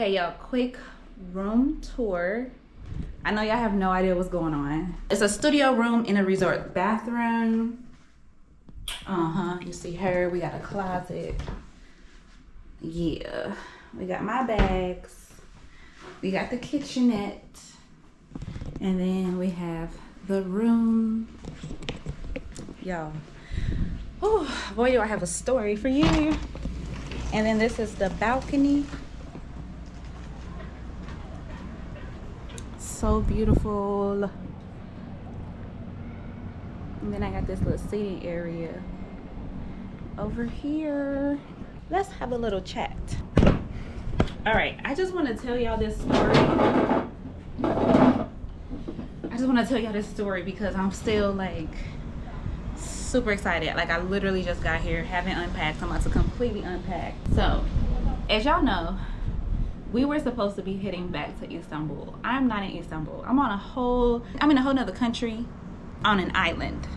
Okay, y'all, quick room tour. I know y'all have no idea what's going on. It's a studio room in a resort. Bathroom. You see her. We got a closet. Yeah. We got my bags. We got the kitchenette. And then we have the room. Y'all. Oh, boy, do I have a story for you. And then this is the balcony. So beautiful. And then I got this little seating area over here. Let's have a little chat. All right, I just want to tell y'all this story. Because I'm still like super excited. Like, I literally just got here, haven't unpacked. I'm about to completely unpack. So, as y'all know, we were supposed to be heading back to Istanbul. I'm not in Istanbul. I'm in a whole nother country on an island.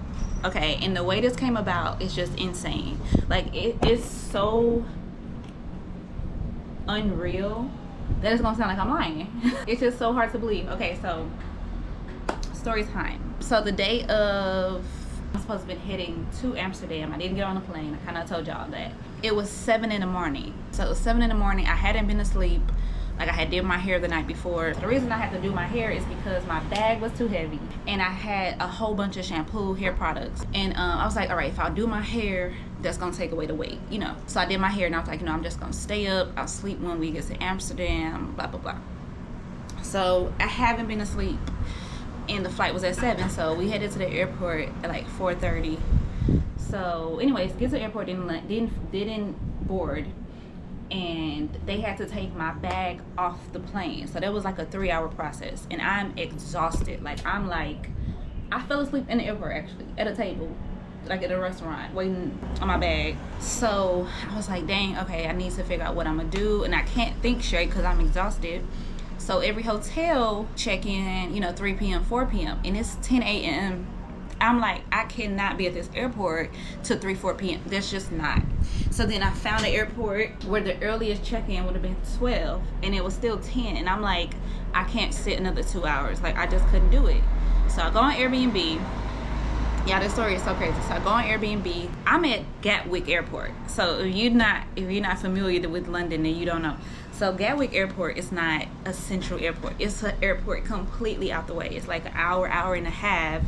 Okay, and the way this came about is just insane. Like, it is so unreal that it's gonna sound like I'm lying. It's just so hard to believe. Okay, so story time. So the day of, I'm supposed to be heading to Amsterdam. I didn't get on the plane. I kind of told y'all that. It was 7 in the morning. So it was 7 in the morning. I hadn't been asleep. Like, I had did my hair the night before. The reason I had to do my hair is because my bag was too heavy and I had a whole bunch of shampoo, hair products. And I was like, all right, if I'll do my hair, that's gonna take away the weight, you know. So I did my hair and I was like, you know, I'm just gonna stay up. I'll sleep when we get to Amsterdam, blah, blah, blah. So I haven't been asleep and the flight was at 7. So we headed to the airport at like 4:30. So anyways, get to the airport, didn't board. And they had to take my bag off the plane. So that was like a 3-hour process. And I'm exhausted. Like, I fell asleep in the airport actually, at a table, like at a restaurant, waiting on my bag. So I was like, dang, okay, I need to figure out what I'm gonna do. And I can't think straight because I'm exhausted. So every hotel check-in, you know, 3 p.m., 4 p.m. and it's 10 a.m. I'm like, I cannot be at this airport till 3, 4 p.m. That's just not. So then I found an airport where the earliest check-in would have been 12 and it was still 10. And I'm like, I can't sit another 2 hours. Like, I just couldn't do it. So I go on Airbnb. Yeah, this story is so crazy. So I go on Airbnb. I'm at Gatwick Airport. So if you're not familiar with London, then you don't know. So Gatwick Airport is not a central airport. It's an airport completely out the way. It's like an hour and a half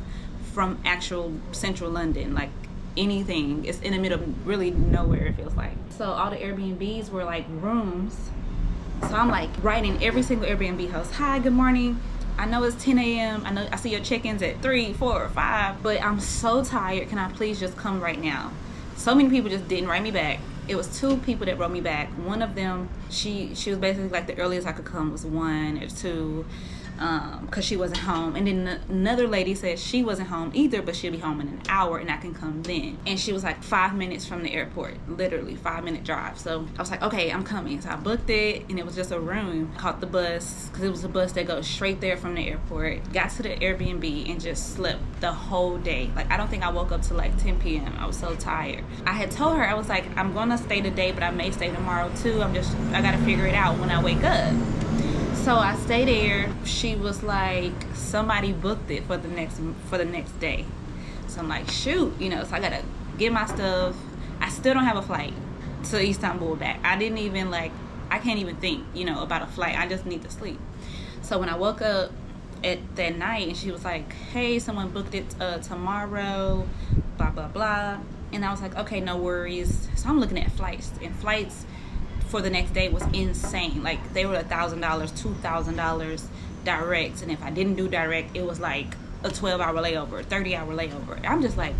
from actual central London. Like, anything, it's in the middle of really nowhere, it feels like. So all the Airbnbs were like rooms. So I'm like writing every single Airbnb host, hi, good morning, I know it's 10 a.m. I know I see your check-ins at 3, 4, 5, but I'm so tired, can I please just come right now? So many people just didn't write me back. It was 2 people that wrote me back. One of them, she was basically like, the earliest I could come was 1 or 2, because she wasn't home. And then another lady said she wasn't home either, but she'll be home in an hour and I can come then. And she was like 5 minutes from the airport, literally 5-minute drive. So I was like, okay, I'm coming. So I booked it and it was just a room. Caught the bus, because it was a bus that goes straight there from the airport. Got to the Airbnb and just slept the whole day. Like, I don't think I woke up till like 10 p.m. I was so tired. I had told her, I was like, I'm gonna stay today, but I may stay tomorrow too. I gotta figure it out when I wake up. So I stayed there. She was like, somebody booked it for the next day. So I'm like, shoot, you know, so I gotta get my stuff. I still don't have a flight to Istanbul back. I can't even think, you know, about a flight. I just need to sleep. So when I woke up at that night, and she was like, hey, someone booked it tomorrow, blah, blah, blah. And I was like, okay, no worries. So I'm looking at flights, and flights for the next day was insane. Like, they were $1,000, $2,000 direct, and if I didn't do direct, it was like a 12-hour layover, 30-hour layover. I'm just like,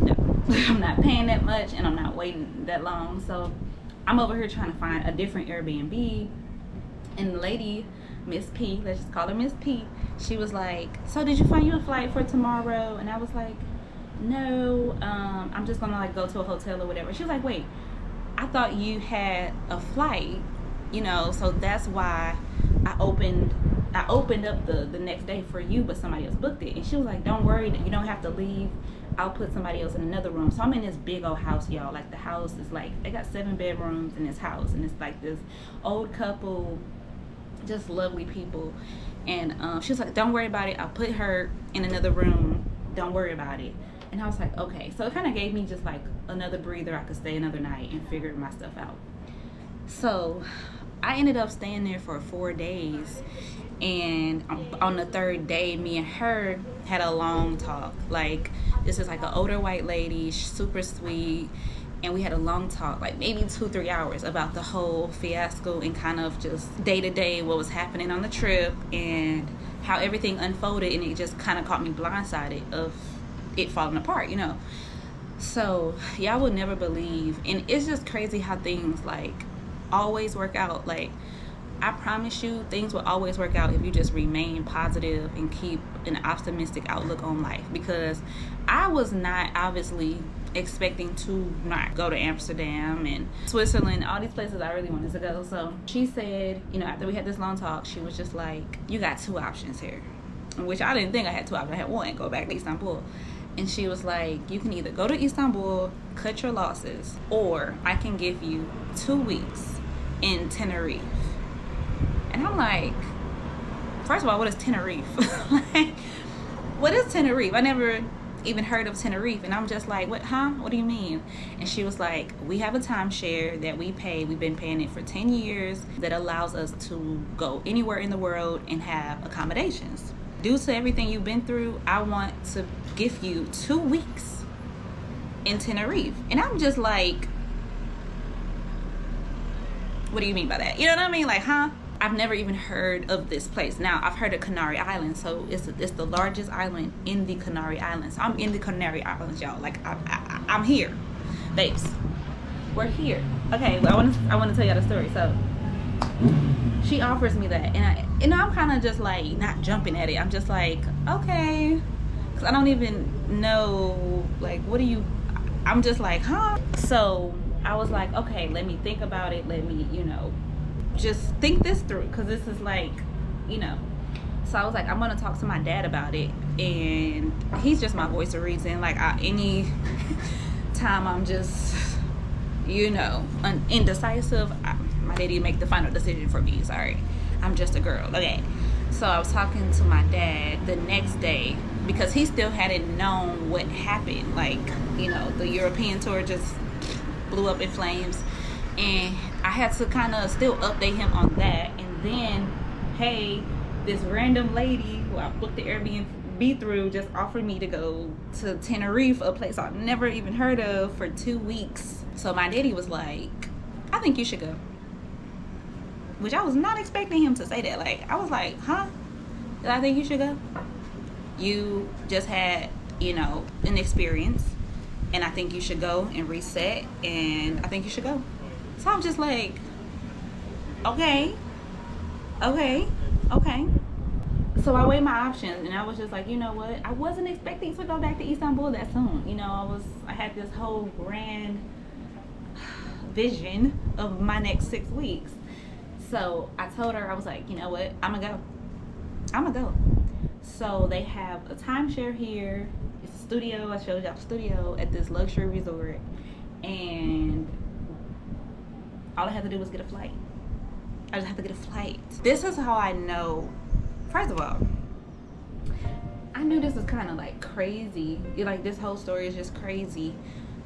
no, I'm not paying that much and I'm not waiting that long. So I'm over here trying to find a different Airbnb, and the lady, Miss P, let's just call her Miss P, she was like, so did you find you a flight for tomorrow? And I was like, no, I'm just gonna like go to a hotel or whatever. She was like, wait, I thought you had a flight, you know, so that's why I opened I opened up the next day for you, but somebody else booked it. And she was like, don't worry, you don't have to leave. I'll put somebody else in another room. So I'm in this big old house, y'all. Like, the house is like, they got 7 bedrooms in this house, and it's like this old couple, just lovely people. And she was like, don't worry about it, I'll put her in another room, don't worry about it. And I was like, okay. So it kind of gave me just like another breather. I could stay another night and figure my stuff out. So I ended up staying there for 4 days, and on the 3rd day, me and her had a long talk. Like, this is like an older white lady, super sweet, and we had a long talk, like maybe 2-3 hours, about the whole fiasco and kind of just day to day what was happening on the trip and how everything unfolded. And it just kind of caught me blindsided of it falling apart, you know. So y'all would never believe, and it's just crazy how things like always work out. Like, I promise you, things will always work out if you just remain positive and keep an optimistic outlook on life. Because I was not obviously expecting to not go to Amsterdam and Switzerland, all these places I really wanted to go. So she said, you know, after we had this long talk, she was just like, you got 2 options here. Which I didn't think I had 2 options. I had 1, go back to Istanbul. And she was like, you can either go to Istanbul, cut your losses, or I can give you 2 weeks in Tenerife. And I'm like, first of all, what is Tenerife? Like, what is Tenerife? I never even heard of Tenerife. And I'm just like, what, huh? What do you mean? And she was like, we have a timeshare that we pay. We've been paying it for 10 years that allows us to go anywhere in the world and have accommodations. Due to everything you've been through, I want to give you 2 weeks in Tenerife. And I'm just like, what do you mean by that? You know what I mean? Like, huh? I've never even heard of this place. Now, I've heard of Canary Islands, so it's the largest island in the Canary Islands. So I'm in the Canary Islands, y'all. Like, I'm here, babes. We're here. Okay, well, I want to tell y'all the story. So she offers me that, and I'm kind of just like not jumping at it. I'm just like, okay, because I don't even know, like, what do you? I'm just like, huh? So I was like, okay, let me think about it. Let me, you know, just think this through, because this is like, you know. So I was like, I'm gonna talk to my dad about it, and he's just my voice of reason. Like, any time I'm just, you know, indecisive, my daddy make the final decision for me. Sorry, I'm just a girl. Okay. So I was talking to my dad the next day, because he still hadn't known what happened. Like, you know, the European tour just blew up in flames, and I had to kind of still update him on that. And then, hey, this random lady who I booked the Airbnb through just offered me to go to Tenerife, a place I've never even heard of, for 2 weeks. So my daddy was like, I think you should go. Which I was not expecting him to say that. Like, I was like, huh? Did I think you should go? You just had, you know, an experience, and I think you should go and reset, and I think you should go. So I'm just like, okay. So I weighed my options, and I was just like, you know what? I wasn't expecting to go back to Istanbul that soon. You know, I had this whole grand vision of my next 6 weeks. So I told her, I was like, you know what? I'm gonna go. So they have a timeshare here. It's a studio. I showed y'all the studio at this luxury resort, and all I had to do was get a flight. I just have to get a flight. This is how I know. First of all, I knew this was kind of like crazy. Like, this whole story is just crazy,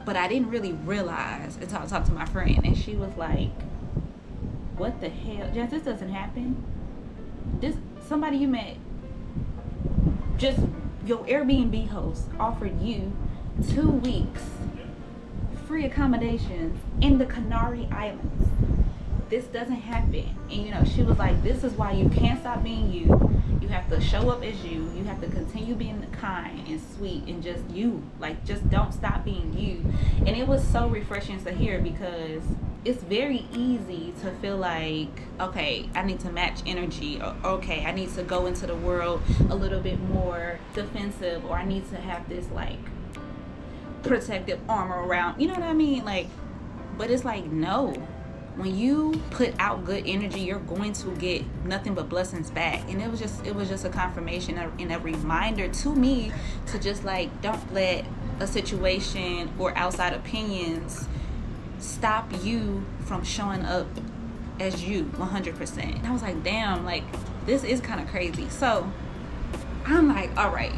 but I didn't really realize until I talked to my friend, and she was like, what the hell? Jess, this doesn't happen. This, somebody you met, just your Airbnb host offered you 2 weeks free accommodations in the Canary Islands. This doesn't happen. And, you know, she was like, this is why you can't stop being you. You have to show up as you. You have to continue being kind and sweet and just you. Like, just don't stop being you. And it was so refreshing to hear, because it's very easy to feel like, okay, I need to match energy, or okay, I need to go into the world a little bit more defensive, or I need to have this like protective armor around, you know what I mean? Like, but it's like, no, when you put out good energy, you're going to get nothing but blessings back. And it was just a confirmation and a reminder to me to just like, don't let a situation or outside opinions stop you from showing up as you 100%. And I was like, damn, like this is kind of crazy. So I'm like, all right,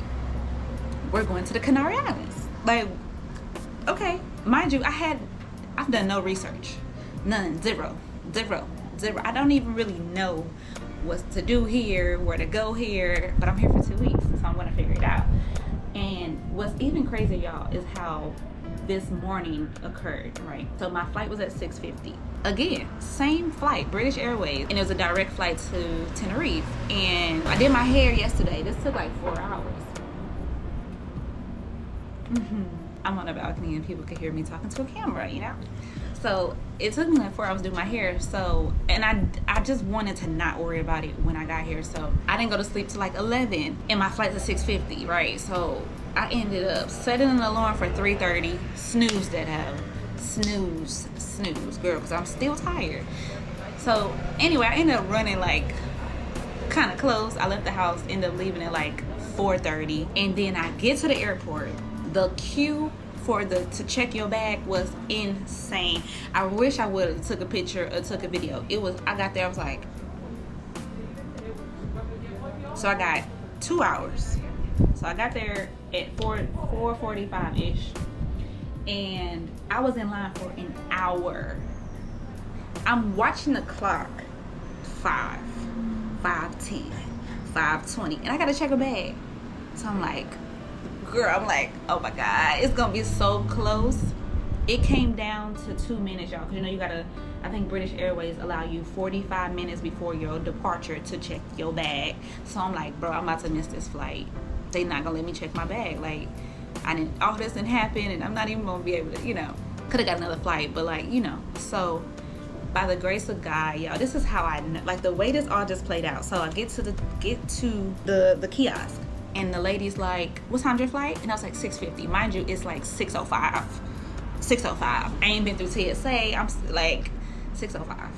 we're going to the Canary Islands. Like, okay, mind you, I've done no research. None. Zero. I don't even really know what to do here, where to go here, but I'm here for 2 weeks, so I'm gonna figure it out. And what's even crazier, y'all, is how this morning occurred, right? So my flight was at 6:50. Again, same flight, British Airways, and it was a direct flight to Tenerife. And I did my hair yesterday. This took like 4 hours. I'm on a balcony and people could hear me talking to a camera, you know? So it took me like 4 hours to do my hair. So, and I just wanted to not worry about it when I got here. So I didn't go to sleep till like 11 and my flight's at 6:50, right? So I ended up setting an alarm for 3:30, snooze that out. Snooze, girl, because I'm still tired. So anyway, I ended up running like kind of close. I left the house, ended up leaving at like 4:30. And then I get to the airport. The queue to check your bag was insane. I wish I would have took a picture or took a video. I got there, I was like, so I got 2 hours. So I got there at 4:45 ish, and I was in line for an hour. I'm watching the clock. 5:10, 5:20, and I gotta check a bag. So I'm like, girl, oh my God, it's gonna be so close. It came down to 2 minutes, y'all, because you know you gotta, I think British Airways allow you 45 minutes before your departure to check your bag. So I'm like, bro, I'm about to miss this flight. They not gonna let me check my bag. Like, all this didn't happen, and I'm not even gonna be able to, you know, could have got another flight, but like, you know. So by the grace of God, y'all, this is how I know, like the way this all just played out. So I get to the kiosk. And the lady's like, what time's your flight? And I was like, 6:50. Mind you, it's like 6:05. 6:05. I ain't been through TSA. I'm like, 6:05.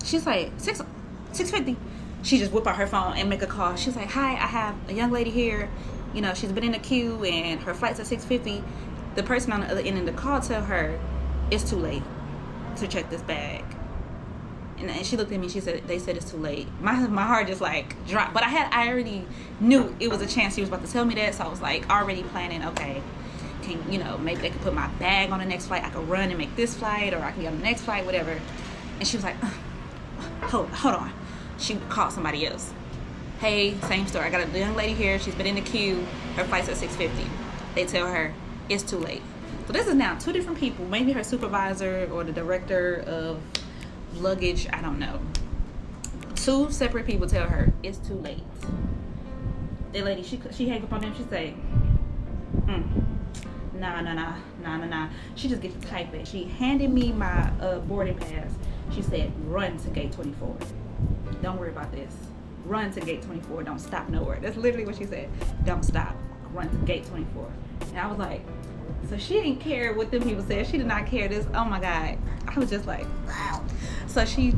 She's like, 6:50. She just whip out her phone and make a call. She's like, hi, I have a young lady here. You know, she's been in the queue and her flight's at 6:50. The person on the other end of the call tell her, it's too late to check this bag. And she looked at me, she said, they said it's too late. My heart just like dropped. But I already knew it was a chance she was about to tell me that. So I was like already planning, okay, you know, maybe they could put my bag on the next flight. I could run and make this flight, or I can get on the next flight, whatever. And she was like, hold on. She called somebody else. Hey, same story. I got a young lady here. She's been in the queue. Her flight's at 6:50. They tell her it's too late. So this is now 2 different people. Maybe her supervisor or the director of luggage, I don't know. 2 separate people tell her it's too late. The lady, she hang up on them. She say, nah. She just gets to type it. She handed me my boarding pass. She said, run to gate 24. Don't worry about this. Run to gate 24. Don't stop nowhere. That's literally what she said. Don't stop. Run to gate 24. And I was like, so she didn't care what them people said. She did not care this. Oh my God. I was just like, wow. So she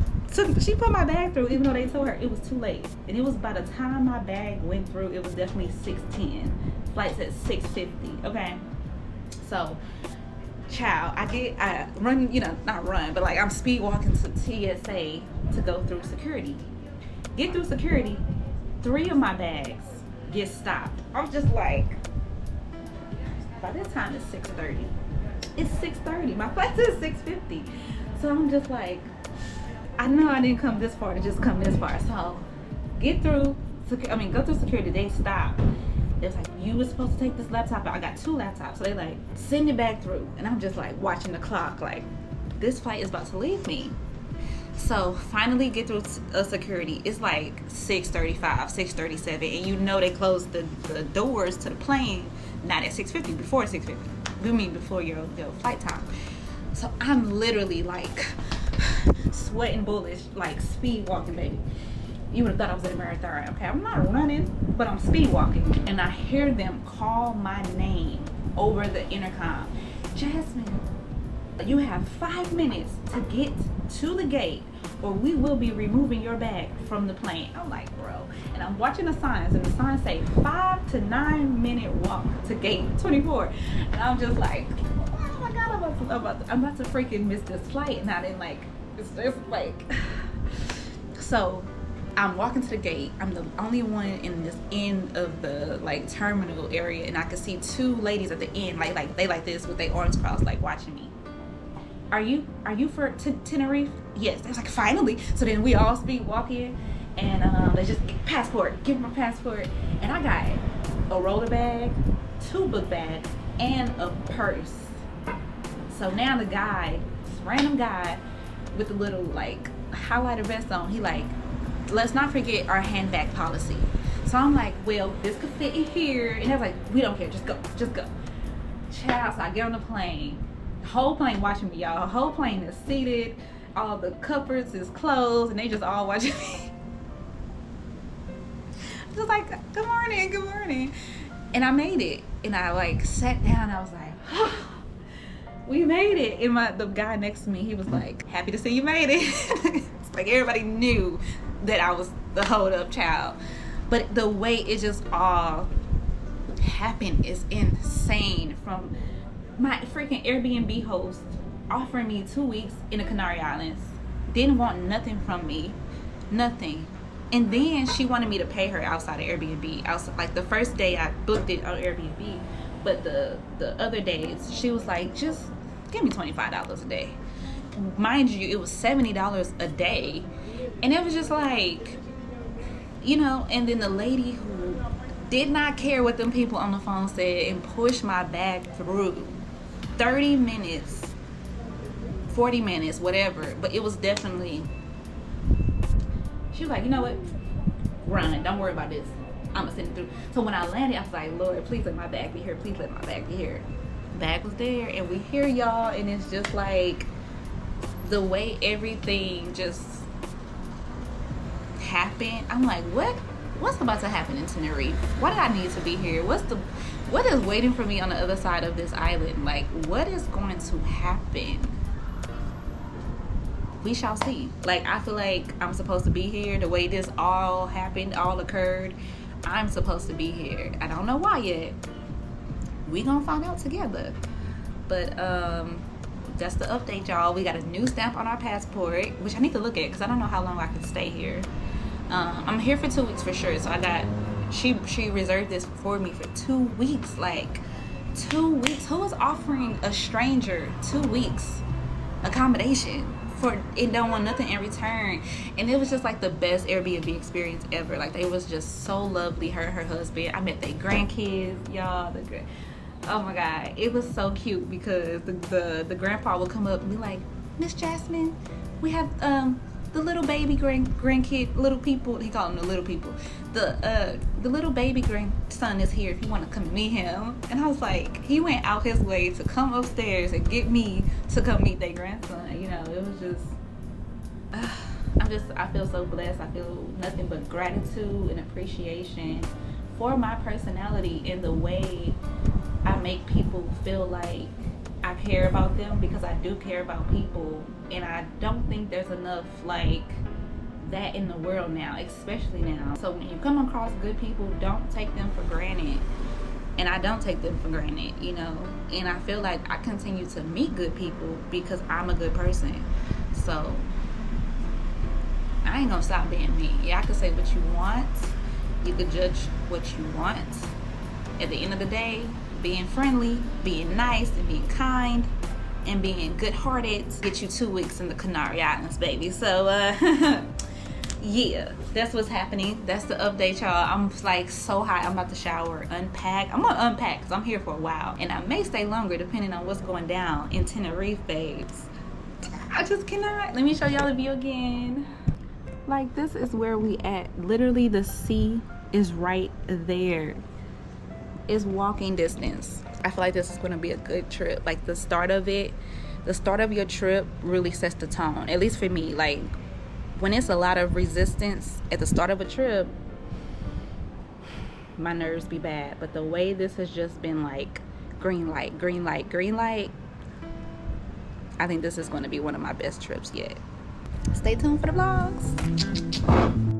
put my bag through, even though they told her it was too late. And it was, by the time my bag went through, it was definitely 6:10. Flight's at 6:50. Okay. So, child, I run, you know, not run, but like I'm speed walking to TSA to go through security. Get through security, 3 of my bags get stopped. I'm just like, by this time it's 6:30. It's 6:30. My flight's at 6:50. So I'm just like, I know I didn't come this far to just come this far. So go through security. They stopped. They was like, you were supposed to take this laptop out. I got 2 laptops. So they like, send it back through. And I'm just like watching the clock, like this flight is about to leave me. So finally get through security. It's like 6:35, 6:37, and you know they closed the doors to the plane not at 6:50, before 6:50. Before your flight time. So I'm literally like sweating bullish, like speed walking, baby. You would have thought I was in a marathon. Okay, I'm not running, but I'm speed walking. And I hear them call my name over the intercom. Jasmine, You have 5 minutes to get to the gate or we will be removing your bag from the plane. I'm like, bro. And I'm watching the signs and the signs say 5 to 9 minute walk to gate 24. And I'm just like, oh my God, I'm about to freaking miss this flight. And I didn't like, it's just like, so I'm walking to the gate. I'm the only one in this end of the like terminal area, and I could see 2 ladies at the end, like they like this with their arms crossed, like watching me. Are you for Tenerife? Yes. They was like, finally. So then we all speed walk in, and they just give me my passport, and I got a roller bag, 2 book bags, and a purse. So now the guy, this random guy with the little like highlighter vest on, he like, let's not forget our handbag policy. So I'm like, well, this could fit in here. And I was like, we don't care, just go. Child, so I get on the plane. Whole plane watching me, y'all. Whole plane is seated. All the cupboards is closed, and they just all watching me. Just like, good morning. And I made it. And I like sat down. I was like, oh, we made it. And the guy next to me, he was like, happy to see you made it. It's like everybody knew that I was the hold up child. But the way it just all happened is insane. From my freaking Airbnb host offering me 2 weeks in the Canary Islands, didn't want nothing from me, nothing. And then she wanted me to pay her outside of Airbnb. Outside, like the first day I booked it on Airbnb, but the other days she was like, just give me $25 a day. Mind you, it was $70 a day, and it was just like, you know. And then the lady who did not care what them people on the phone said and pushed my bag through 30 minutes, 40 minutes, whatever. But it was definitely, she was like, you know what? Run. Don't worry about this. I'm going to send it through. So when I landed, I was like, Lord, please let my bag be here. Please let my bag be here. Bag was there, and we hear y'all, and it's just like the way everything just happened. I'm like, what's about to happen in Tenerife? Why did I need to be here? What is waiting for me on the other side of this island? Like, what is going to happen? We shall see. Like, I feel like I'm supposed to be here. The way this all happened, all occurred, I'm supposed to be here. I don't know why yet. We gonna find out together. But that's the update, y'all. We got a new stamp on our passport, which I need to look at because I don't know how long I can stay here. I'm here for 2 weeks for sure. So I got, she reserved this for me for 2 weeks. Like, 2 weeks. Who is offering a stranger 2 weeks accommodation for it? Don't want nothing in return. And it was just like the best Airbnb experience ever. Like, they was just so lovely. Her and her husband. I met their grandkids, y'all. Oh my God, it was so cute because the grandpa would come up and be like, Miss Jasmine, we have the little baby grandkid, little people. He called them the little people. The little baby grandson is here if you want to come meet him. And I was like, he went out his way to come upstairs and get me to come meet their grandson. You know, it was just, I feel so blessed. I feel nothing but gratitude and appreciation for my personality and the way I make people feel like I care about them, because I do care about people. And I don't think there's enough like that in the world now, especially now. So when you come across good people, don't take them for granted. And I don't take them for granted, you know. And I feel like I continue to meet good people because I'm a good person. So I ain't gonna stop being me. Yeah, I can say what you want. You could judge what you want. At the end of the day, being friendly, being nice, and being kind, and being good-hearted get you 2 weeks in the Canary Islands, baby. So, yeah, that's what's happening. That's the update, y'all. I'm like so hot. I'm about to shower, unpack. I'm gonna unpack because I'm here for a while, and I may stay longer depending on what's going down in Tenerife, babes. I just cannot. Let me show y'all the view again. Like, this is where we at. Literally, the sea is right there. It's walking distance. I feel like this is going to be a good trip. Like, the start of your trip really sets the tone, at least for me. Like, when it's a lot of resistance at the start of a trip, my nerves be bad. But the way this has just been like green light, green light, green light, I think this is going to be one of my best trips yet. Stay tuned for the vlogs.